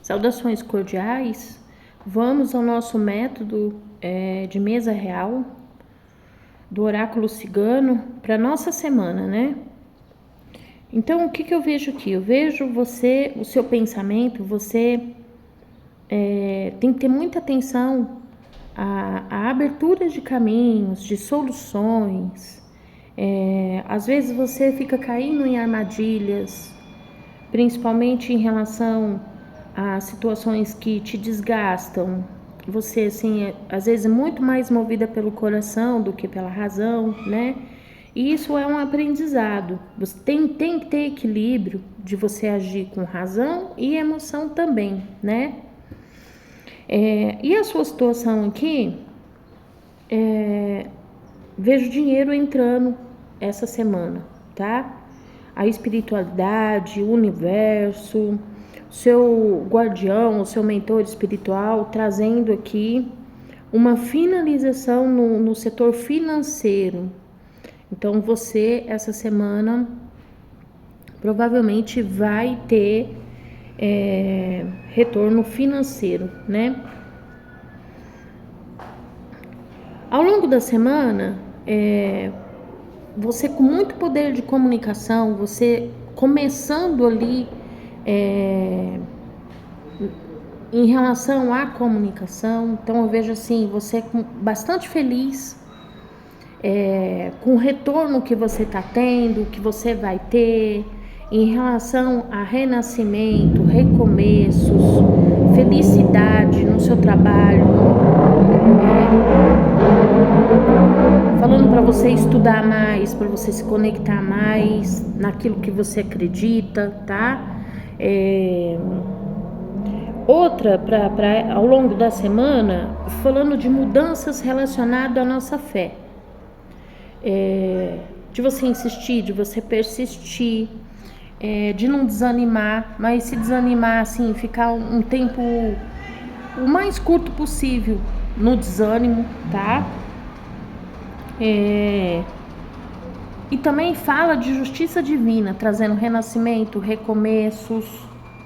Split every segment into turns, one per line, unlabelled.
Saudações cordiais. Vamos ao nosso método de mesa real do oráculo cigano para nossa semana, né? Então, o que eu vejo aqui? Eu vejo você, o seu pensamento, você tem que ter muita atenção à abertura de caminhos, de soluções. Às vezes você fica caindo em armadilhas, principalmente em relação a situações que te desgastam. Você, assim, às vezes é muito mais movida pelo coração do que pela razão, né? E isso é um aprendizado. Você tem que ter equilíbrio de você agir com razão e emoção também, né? E a sua situação aqui, vejo dinheiro entrando essa semana, tá? A espiritualidade, o universo, seu guardião, o seu mentor espiritual, trazendo aqui uma finalização no setor financeiro. Então, você, essa semana, provavelmente vai ter retorno financeiro, né? Ao longo da semana, você com muito poder de comunicação, você começando ali em relação à comunicação. Então eu vejo assim, você bastante feliz com o retorno que você está tendo, que você vai ter em relação a renascimento, recomeços, felicidade no seu trabalho, falando para você estudar mais, para você se conectar mais naquilo que você acredita, tá? Outra, ao longo da semana, falando de mudanças relacionadas à nossa fé. De você insistir, de você persistir, de não desanimar, mas se desanimar, assim, ficar um tempo o mais curto possível no desânimo, tá? E também fala de justiça divina, trazendo renascimento, recomeços,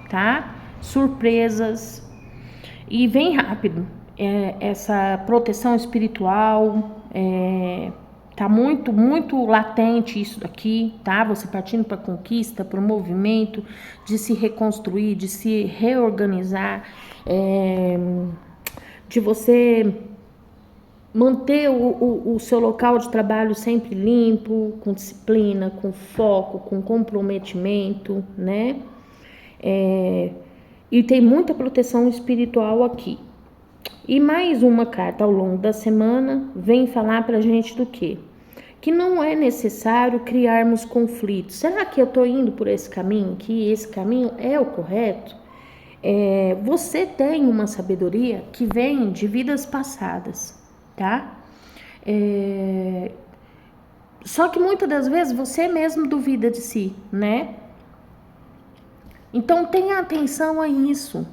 tá? Surpresas. E vem rápido. Essa proteção espiritual, tá muito, muito latente isso daqui, tá? Você partindo para conquista, para o movimento de se reconstruir, de se reorganizar, de você manter o seu local de trabalho sempre limpo, com disciplina, com foco, com comprometimento, né? E tem muita proteção espiritual aqui. E mais uma carta ao longo da semana vem falar pra gente do quê? Que não é necessário criarmos conflitos. Será que eu tô indo por esse caminho? Que esse caminho é o correto? Você tem uma sabedoria que vem de vidas passadas, tá? Só que muitas das vezes você mesmo duvida de si, né? Então tenha atenção a isso,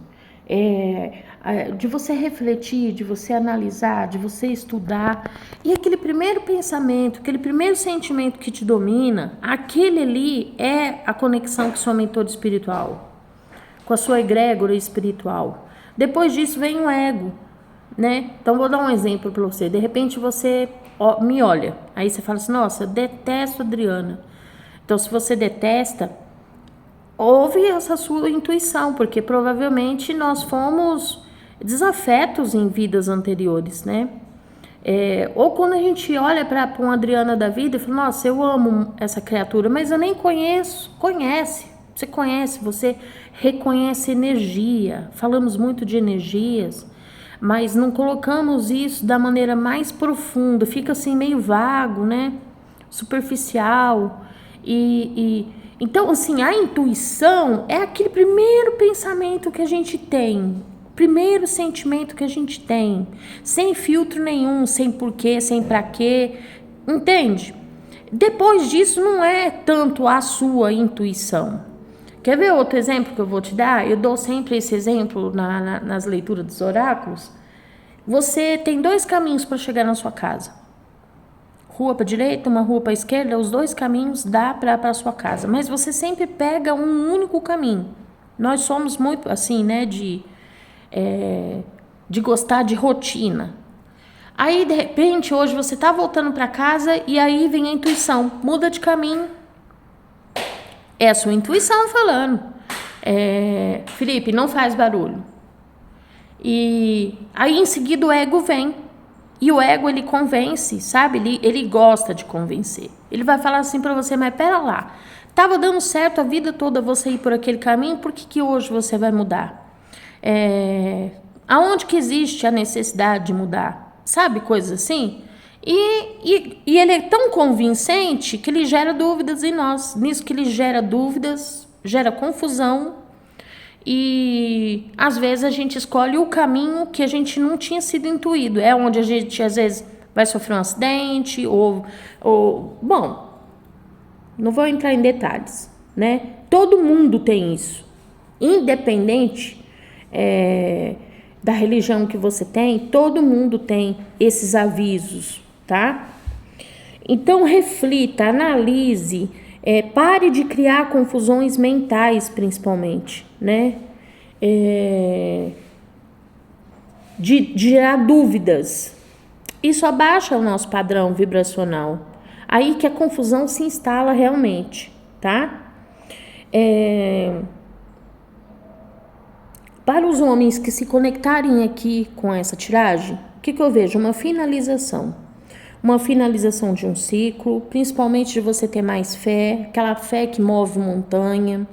de você refletir, de você analisar, de você estudar. E aquele primeiro pensamento, aquele primeiro sentimento que te domina, aquele ali é a conexão com sua mentora espiritual, com a sua egrégora espiritual. Depois disso vem o ego, né? Então vou dar um exemplo para você. De repente você me olha, aí você fala assim: nossa, eu detesto a Adriana. Então, se você detesta, ouve essa sua intuição, porque provavelmente nós fomos desafetos em vidas anteriores, né? Ou quando a gente olha para uma Adriana da vida e fala: nossa, eu amo essa criatura, mas eu nem conheço. Você conhece, você reconhece energia. Falamos muito de energias, mas não colocamos isso da maneira mais profunda, fica assim meio vago, né? Superficial. Então, assim, a intuição é aquele primeiro pensamento que a gente tem, primeiro sentimento que a gente tem, sem filtro nenhum, sem porquê, sem pra quê, entende? Depois disso, não é tanto a sua intuição. Quer ver outro exemplo que eu vou te dar? Eu dou sempre esse exemplo nas leituras dos oráculos. Você tem 2 caminhos para chegar na sua casa. Rua para direita, uma rua para esquerda, os 2 caminhos dá para a sua casa. Mas você sempre pega um único caminho. Nós somos muito assim, né, de gostar de rotina. Aí, de repente, hoje você tá voltando para casa e aí vem a intuição, muda de caminho. É a sua intuição falando. Felipe, não faz barulho. E aí, em seguida, o ego vem. E o ego, ele convence, sabe? Ele gosta de convencer. Ele vai falar assim para você, mas pera lá. Tava dando certo a vida toda você ir por aquele caminho, por que hoje você vai mudar? Aonde que existe a necessidade de mudar? Sabe, coisas assim? E ele é tão convincente que ele gera dúvidas em nós. Nisso que ele gera dúvidas, gera confusão. E às vezes a gente escolhe o caminho que a gente não tinha sido intuído. É onde a gente às vezes vai sofrer um acidente ou bom, não vou entrar em detalhes, né? Todo mundo tem isso, independente da religião que você tem, todo mundo tem esses avisos, tá? Então reflita, analise, pare de criar confusões mentais, principalmente, né? De gerar dúvidas. Isso abaixa o nosso padrão vibracional. Aí que a confusão se instala realmente, tá? Para os homens que se conectarem aqui com essa tiragem, o que eu vejo? Uma finalização de um ciclo, principalmente de você ter mais fé, aquela fé que move montanha,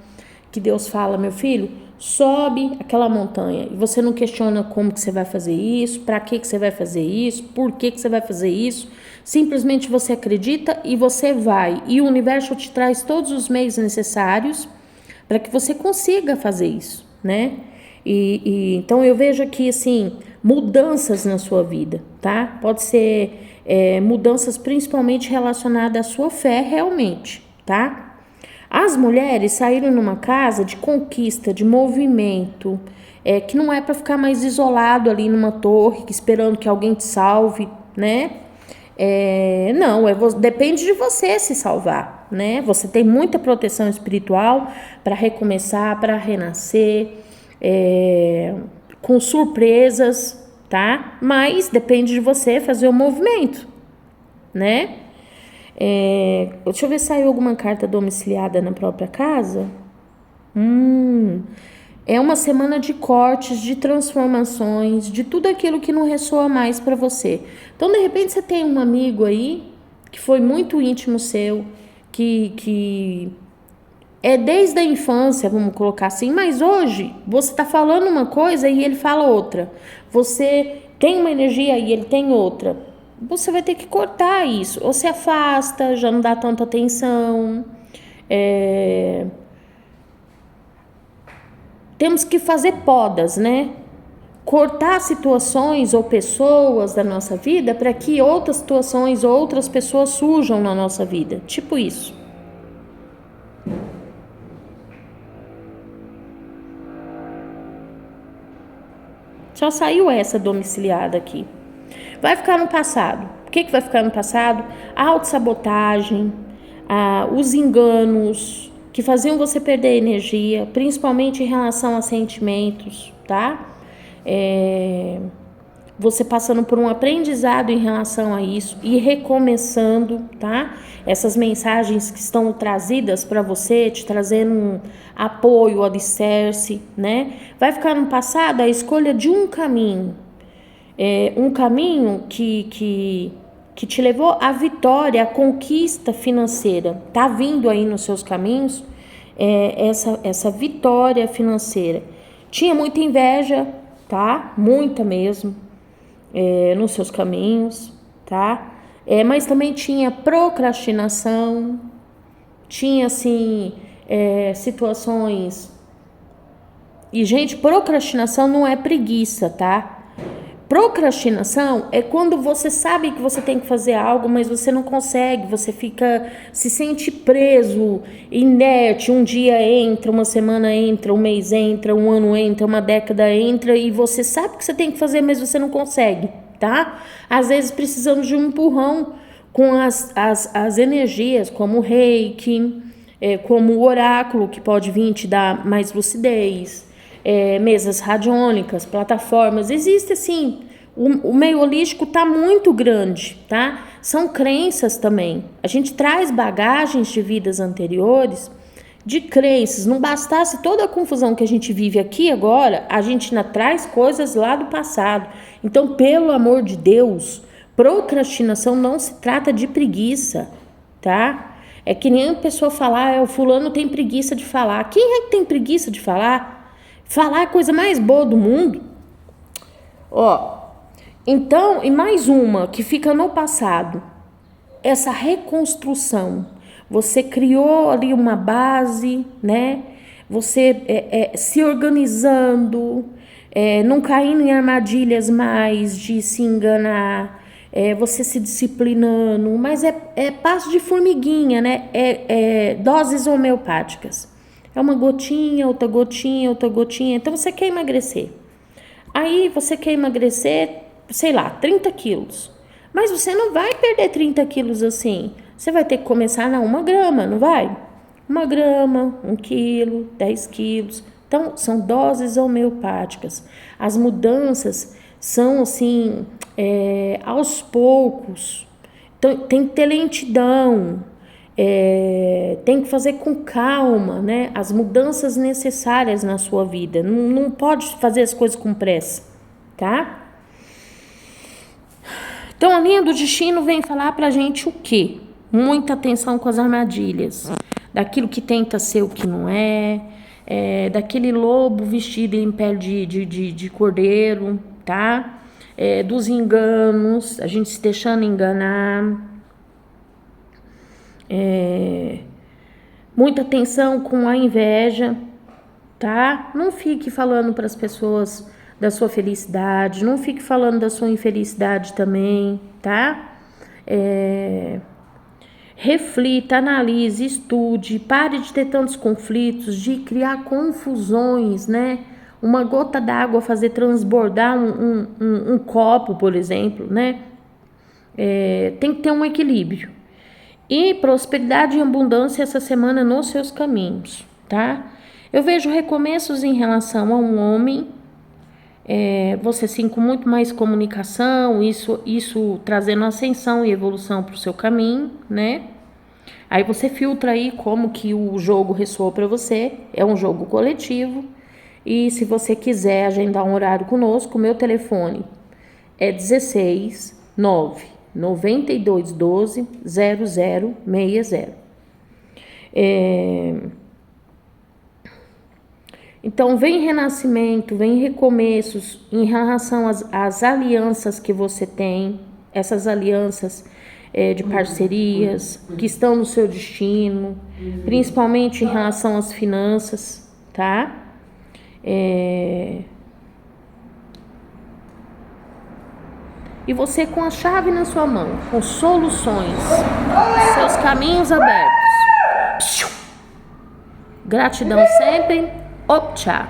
que Deus fala, meu filho, sobe aquela montanha, e você não questiona como que você vai fazer isso, para que você vai fazer isso, por que você vai fazer isso, simplesmente você acredita e você vai, e o universo te traz todos os meios necessários para que você consiga fazer isso, né? Então eu vejo aqui assim, mudanças na sua vida, tá? Pode ser mudanças principalmente relacionadas à sua fé realmente, tá? As mulheres saíram numa casa de conquista, de movimento, que não é para ficar mais isolado ali numa torre, esperando que alguém te salve, né? Não, depende de você se salvar, né? Você tem muita proteção espiritual para recomeçar, para renascer, com surpresas, tá? Mas depende de você fazer o movimento, né? Deixa eu ver se saiu alguma carta domiciliada na própria casa. É uma semana de cortes, de transformações, de tudo aquilo que não ressoa mais para você. Então, de repente, você tem um amigo aí que foi muito íntimo seu, que é desde a infância, vamos colocar assim, mas hoje você tá falando uma coisa e ele fala outra. Você tem uma energia e ele tem outra. Você vai ter que cortar isso. Ou se afasta, já não dá tanta atenção. Temos que fazer podas, né? Cortar situações ou pessoas da nossa vida para que outras situações ou outras pessoas surjam na nossa vida. Tipo isso. Só saiu essa domiciliada aqui. Vai ficar no passado. O que vai ficar no passado? A autossabotagem, os enganos que faziam você perder energia, principalmente em relação a sentimentos, tá? Você passando por um aprendizado em relação a isso e recomeçando, tá? Essas mensagens que estão trazidas para você, te trazendo um apoio, alicerce, né? Vai ficar no passado a escolha de um caminho. Um caminho que te levou à vitória, à conquista financeira. Tá vindo aí nos seus caminhos essa vitória financeira. Tinha muita inveja, tá? Muita mesmo. Nos seus caminhos, tá? Mas também tinha procrastinação, tinha assim situações. E gente, procrastinação não é preguiça, tá? Procrastinação é quando você sabe que você tem que fazer algo, mas você não consegue, você se sente preso, inerte, um dia entra, uma semana entra, um mês entra, um ano entra, uma década entra e você sabe que você tem que fazer, mas você não consegue, tá? Às vezes precisamos de um empurrão com as energias, como o Reiki, como o oráculo, que pode vir te dar mais lucidez, mesas radiônicas, plataformas. Existe assim, o meio holístico está muito grande, tá? São crenças também. A gente traz bagagens de vidas anteriores, de crenças. Não bastasse toda a confusão que a gente vive aqui agora, a gente ainda traz coisas lá do passado. Então, pelo amor de Deus, procrastinação não se trata de preguiça, tá? É que nem a pessoa falar, o fulano tem preguiça de falar. Quem é que tem preguiça de falar? Falar é a coisa mais boa do mundo. Então, e mais uma que fica no passado, essa reconstrução. Você criou ali uma base, né? Você se organizando, não caindo em armadilhas mais de se enganar, você se disciplinando, mas é passo de formiguinha, né? Doses homeopáticas. É uma gotinha, outra gotinha, outra gotinha. Então você quer emagrecer. Aí você quer emagrecer, sei lá, 30 quilos. Mas você não vai perder 30 quilos assim. Você vai ter que começar na 1 grama, não vai? 1 grama, 1 quilo, 10 quilos. Então, são doses homeopáticas. As mudanças são assim, aos poucos. Então, tem que ter lentidão. Tem que fazer com calma, né? As mudanças necessárias na sua vida. Não pode fazer as coisas com pressa, tá? Então, a linha do destino vem falar pra gente o quê? Muita atenção com as armadilhas. Daquilo que tenta ser o que não daquele lobo vestido em pele de cordeiro, tá? Dos enganos, a gente se deixando enganar. Muita atenção com a inveja, tá? Não fique falando para as pessoas da sua felicidade, não fique falando da sua infelicidade também, tá? Reflita, analise, estude, pare de ter tantos conflitos, de criar confusões, né? Uma gota d'água fazer transbordar um copo, por exemplo, né? Tem que ter um equilíbrio. E prosperidade e abundância essa semana nos seus caminhos, tá? Eu vejo recomeços em relação a um homem, você sim com muito mais comunicação, isso trazendo ascensão e evolução para o seu caminho, né? Aí você filtra aí como que o jogo ressoou para você, é um jogo coletivo, e se você quiser agendar um horário conosco, meu telefone é 16 9 92 12 0060. Então, vem renascimento, vem recomeços em relação às alianças que você tem, essas alianças de parcerias que estão no seu destino, principalmente em relação às finanças, tá? E você com a chave na sua mão, com soluções, seus caminhos abertos. Gratidão sempre. Optcha.